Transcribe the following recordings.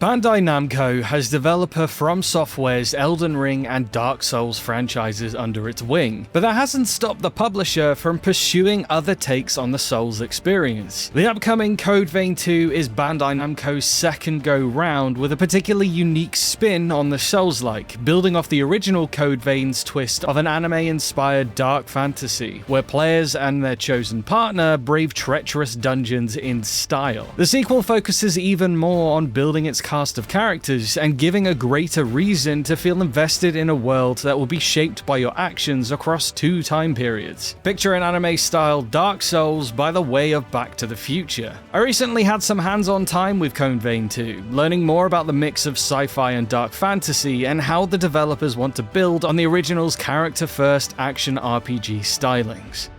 Bandai Namco has developer From Software's Elden Ring and Dark Souls franchises under its wing, but that hasn't stopped the publisher from pursuing other takes on the Souls experience. The upcoming Code Vein 2 is Bandai Namco's second go-round with a particularly unique spin on the Souls-like, building off the original Code Vein's twist of an anime-inspired dark fantasy, where players and their chosen partner brave treacherous dungeons in style. The sequel focuses even more on building its cast of characters and giving a greater reason to feel invested in a world that will be shaped by your actions across 2 time periods. Picture an anime-style Dark Souls by the way of Back to the Future. I recently had some hands-on time with Code Vein 2, learning more about the mix of sci-fi and dark fantasy and how the developers want to build on the original's character-first action RPG stylings.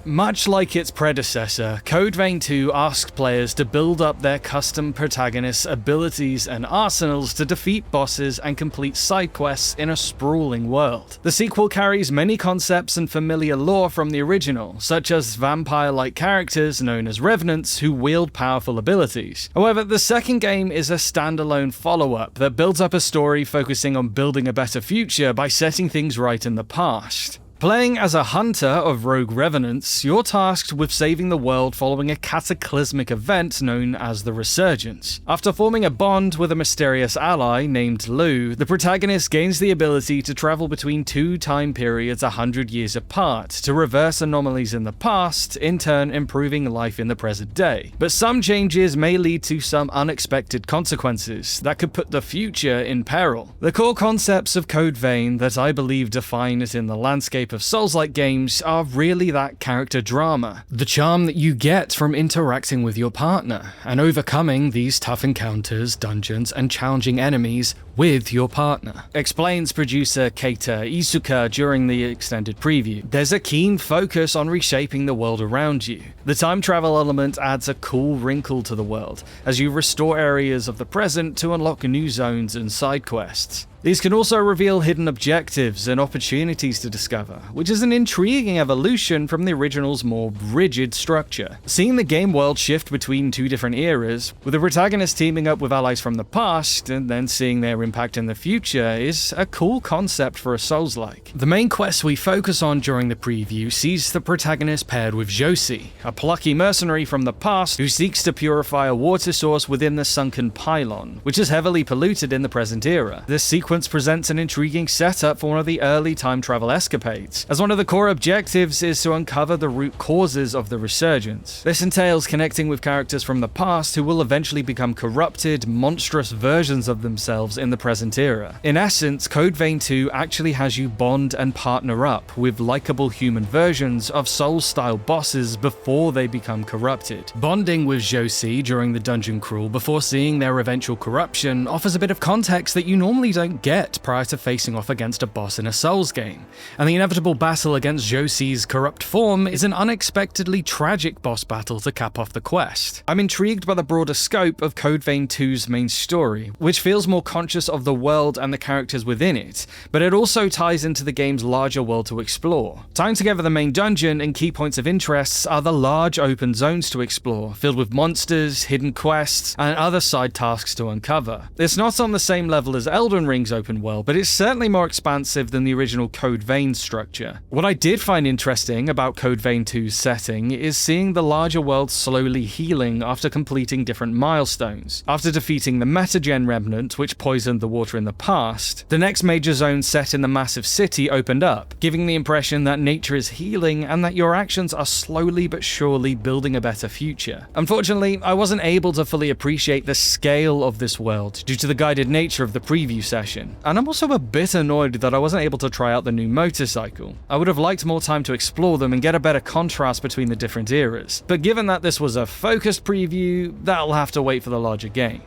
Much like its predecessor, Code Vein 2 asks players to build up their custom protagonists' abilities and arsenals to defeat bosses and complete side quests in a sprawling world. The sequel carries many concepts and familiar lore from the original, such as vampire-like characters known as revenants who wield powerful abilities. However, the second game is a standalone follow-up that builds up a story focusing on building a better future by setting things right in the past. Playing as a hunter of rogue revenants, you're tasked with saving the world following a cataclysmic event known as the Resurgence. After forming a bond with a mysterious ally named Lou, the protagonist gains the ability to travel between 2 time periods 100 years apart to reverse anomalies in the past, in turn improving life in the present day. But some changes may lead to some unexpected consequences that could put the future in peril. The core concepts of Code Vein that I believe define it in the landscape of Souls-like games are really that character drama, the charm that you get from interacting with your partner, and overcoming these tough encounters, dungeons, and challenging enemies with your partner. Explains producer Keita Isuka during the extended preview. There's a keen focus on reshaping the world around you. The time travel element adds a cool wrinkle to the world, as you restore areas of the present to unlock new zones and side quests. These can also reveal hidden objectives and opportunities to discover, which is an intriguing evolution from the original's more rigid structure. Seeing the game world shift between 2 different eras, with the protagonist teaming up with allies from the past and then seeing their impact in the future, is a cool concept for a Souls-like. The main quest we focus on during the preview sees the protagonist paired with Josie, a plucky mercenary from the past who seeks to purify a water source within the sunken pylon, which is heavily polluted in the present era. This sequence presents an intriguing setup for one of the early time travel escapades, as one of the core objectives is to uncover the root causes of the Resurgence. This entails connecting with characters from the past who will eventually become corrupted, monstrous versions of themselves in the present era. In essence, Code Vein 2 actually has you bond and partner up with likable human versions of Souls-style bosses before they become corrupted. Bonding with Josie during the dungeon crawl before seeing their eventual corruption offers a bit of context that you normally don't get prior to facing off against a boss in a Souls game, and the inevitable battle against Josie's corrupt form is an unexpectedly tragic boss battle to cap off the quest. I'm intrigued by the broader scope of Code Vein 2's main story, which feels more conscious of the world and the characters within it, but it also ties into the game's larger world to explore. Tying together the main dungeon and key points of interest are the large open zones to explore, filled with monsters, hidden quests, and other side tasks to uncover. It's not on the same level as Elden Ring's open world, but it's certainly more expansive than the original Code Vein structure. What I did find interesting about Code Vein 2's setting is seeing the larger world slowly healing after completing different milestones. After defeating the Metagen Remnant, which poisoned the water in the past, the next major zone set in the massive city opened up, giving the impression that nature is healing and that your actions are slowly but surely building a better future. Unfortunately, I wasn't able to fully appreciate the scale of this world due to the guided nature of the preview session, and I'm also a bit annoyed that I wasn't able to try out the new motorcycle. I would have liked more time to explore them and get a better contrast between the different eras, but given that this was a focused preview, that'll have to wait for the larger game.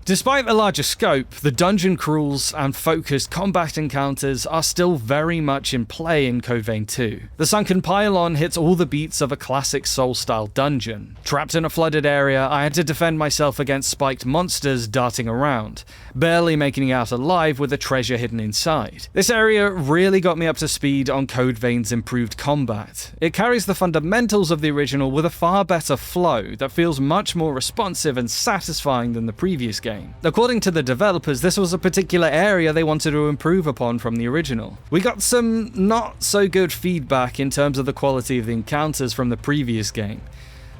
Despite the larger scope, the dungeon crawls and focused combat encounters are still very much in play in Code Vein 2. The sunken pylon hits all the beats of a classic Soul-style dungeon. Trapped in a flooded area, I had to defend myself against spiked monsters darting around, barely making it out alive with the treasure hidden inside. This area really got me up to speed on Code Vein's improved combat. It carries the fundamentals of the original with a far better flow that feels much more responsive and satisfying than the previous game. According to the developers, this was a particular area they wanted to improve upon from the original. We got some not so good feedback in terms of the quality of the encounters from the previous game,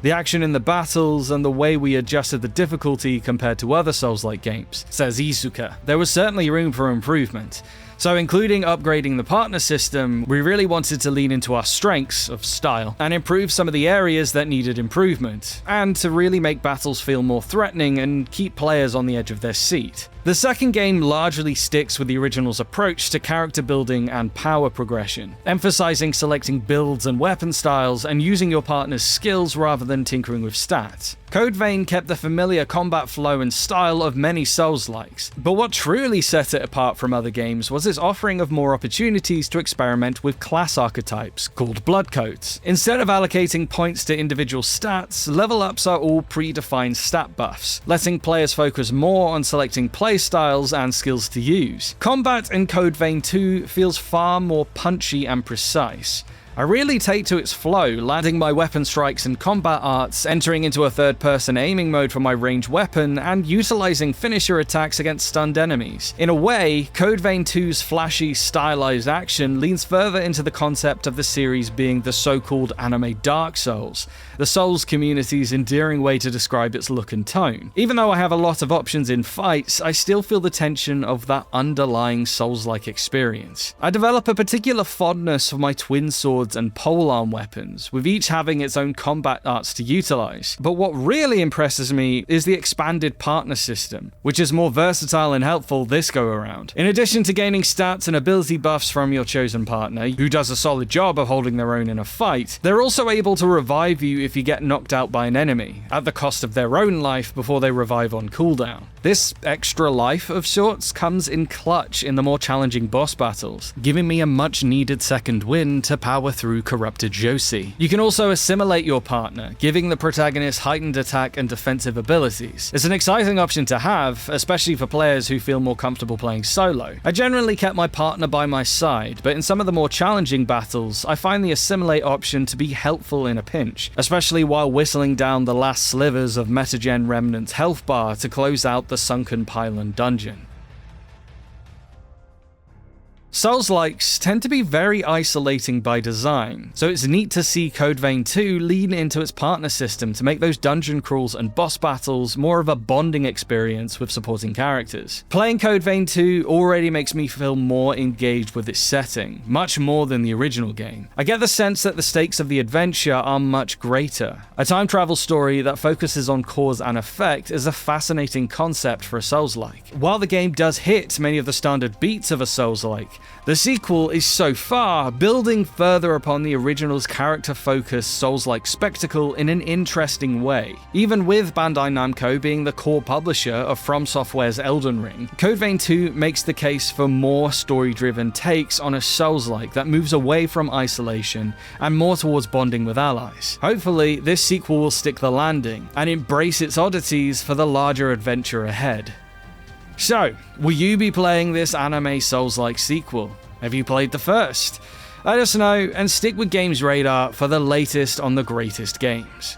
the action in the battles, and the way we adjusted the difficulty compared to other Souls-like games, says Izuka. There was certainly room for improvement. So including upgrading the partner system, we really wanted to lean into our strengths of style and improve some of the areas that needed improvement, and to really make battles feel more threatening and keep players on the edge of their seat. The second game largely sticks with the original's approach to character building and power progression, emphasizing selecting builds and weapon styles and using your partner's skills rather than tinkering with stats. Code Vein kept the familiar combat flow and style of many Souls-likes, but what truly set it apart from other games was its offering of more opportunities to experiment with class archetypes, called blood codes. Instead of allocating points to individual stats, level ups are all predefined stat buffs, letting players focus more on selecting playstyles and skills to use. Combat in Code Vein 2 feels far more punchy and precise. I really take to its flow, landing my weapon strikes and combat arts, entering into a third-person aiming mode for my ranged weapon, and utilizing finisher attacks against stunned enemies. In a way, Code Vein 2's flashy, stylized action leans further into the concept of the series being the so-called anime Dark Souls, the Souls community's endearing way to describe its look and tone. Even though I have a lot of options in fights, I still feel the tension of that underlying Souls-like experience. I develop a particular fondness for my twin swords and polearm weapons, with each having its own combat arts to utilize. But what really impresses me is the expanded partner system, which is more versatile and helpful this go around. In addition to gaining stats and ability buffs from your chosen partner, who does a solid job of holding their own in a fight, they're also able to revive you if you get knocked out by an enemy, at the cost of their own life before they revive on cooldown. This extra life of sorts comes in clutch in the more challenging boss battles, giving me a much needed second win to power through corrupted Josie. You can also assimilate your partner, giving the protagonist heightened attack and defensive abilities. It's an exciting option to have, especially for players who feel more comfortable playing solo. I generally kept my partner by my side, but in some of the more challenging battles, I find the assimilate option to be helpful in a pinch, especially while whistling down the last slivers of Metagen Remnant's health bar to close out the sunken pylon dungeon. Souls-likes tend to be very isolating by design, so it's neat to see Code Vein 2 lean into its partner system to make those dungeon crawls and boss battles more of a bonding experience with supporting characters. Playing Code Vein 2 already makes me feel more engaged with its setting, much more than the original game. I get the sense that the stakes of the adventure are much greater. A time travel story that focuses on cause and effect is a fascinating concept for a Souls-like. While the game does hit many of the standard beats of a Souls-like, the sequel is so far building further upon the original's character-focused Souls-like spectacle in an interesting way. Even with Bandai Namco being the core publisher of From Software's Elden Ring, Code Vein 2 makes the case for more story-driven takes on a Souls-like that moves away from isolation and more towards bonding with allies. Hopefully, this sequel will stick the landing and embrace its oddities for the larger adventure ahead. So, will you be playing this anime Souls-like sequel? Have you played the first? Let us know and stick with GamesRadar for the latest on the greatest games.